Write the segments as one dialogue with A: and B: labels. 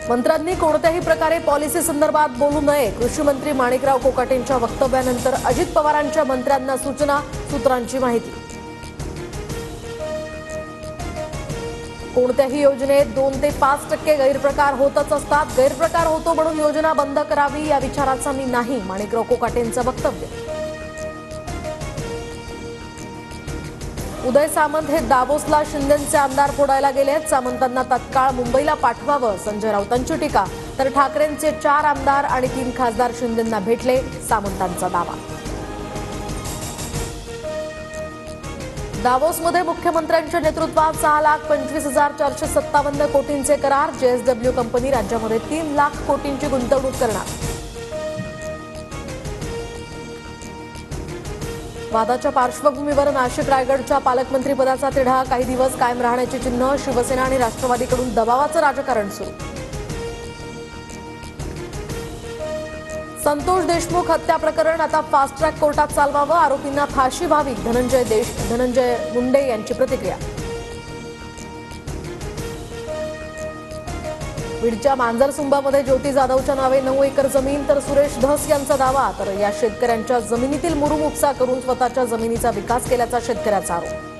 A: मंत्र्यांनी कोणत्याही प्रकारे पॉलिसी संदर्भात बोलू नये. कृषी मंत्री माणिकराव कोकाटेंच्या वक्तव्यानंतर अजित पवारांच्या मंत्र्यांना सूचना. सूत्रांची माहिती. कोणत्याही योजनेत 2 ते 5% गैरप्रकार होतच असतात. गैरप्रकार होतो म्हणून योजना बंद करावी या विचाराचा मी नाही. माणिकराव कोकाटेंचं वक्तव्य. उदय सामंत हे दावोसला शिंदेंचे आमदार फोडायला गेलेत. सामंतांना तत्काळ मुंबईला पाठवावं संजय राऊतांची टीका. तर ठाकरेंचे 4 आमदार आणि 3 खासदार शिंदेंना भेटले. सामंतांचा दावा. दावोसमध्ये मुख्यमंत्र्यांच्या नेतृत्वात 6,25,457 कोटींचे करार. जेएसडब्ल्यू कंपनी राज्यामध्ये 3 लाख कोटींची गुंतवणूक करणार. वादाच्या पार्श्वभूमीवर नाशिक रायगडच्या पालकमंत्रीपदाचा तिढा काही दिवस कायम राहण्याची चिन्ह. शिवसेना आणि राष्ट्रवादीकडून दबावाचं राजकारण सुरू. संतोष देशमुख हत्या प्रकरण आता फास्ट ट्रॅक कोर्टात चालवावं. आरोपींना फाशी व्हावी. धनंजय मुंडे यांची प्रतिक्रिया. बीडच्या मांजरसुंबामध्ये ज्योती जाधवच्या नावे 9 एकर जमीन. तर सुरेश धस यांचा दावा. तर या शेतकऱ्यांच्या जमिनीतील मुरुम उपसा करून स्वतःच्या जमिनीचा विकास केल्याचा शेतकऱ्याचा आरोप.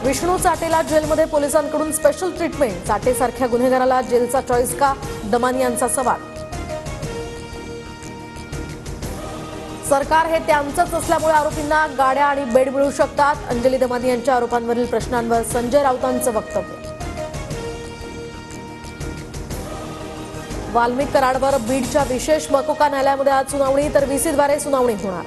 A: विष्णू चाटेला जेलमध्ये पोलिसांकडून स्पेशल ट्रीटमेंट. चाटेसारख्या गुन्हेगाराला जेलचा चॉईस का? दमानी यांचा सवाल. सरकार हे त्यांचंच असल्यामुळे आरोपींना गाड्या आणि बेड मिळू शकतात. अंजली दमानी यांच्या आरोपांवरील प्रश्नांवर संजय राऊतांचं वक्तव्य. वाल्मिक कराडवर बीडच्या विशेष मकोका न्यायालयामध्ये आज सुनावणी. तर व्हीसीद्वारे सुनावणी होणार.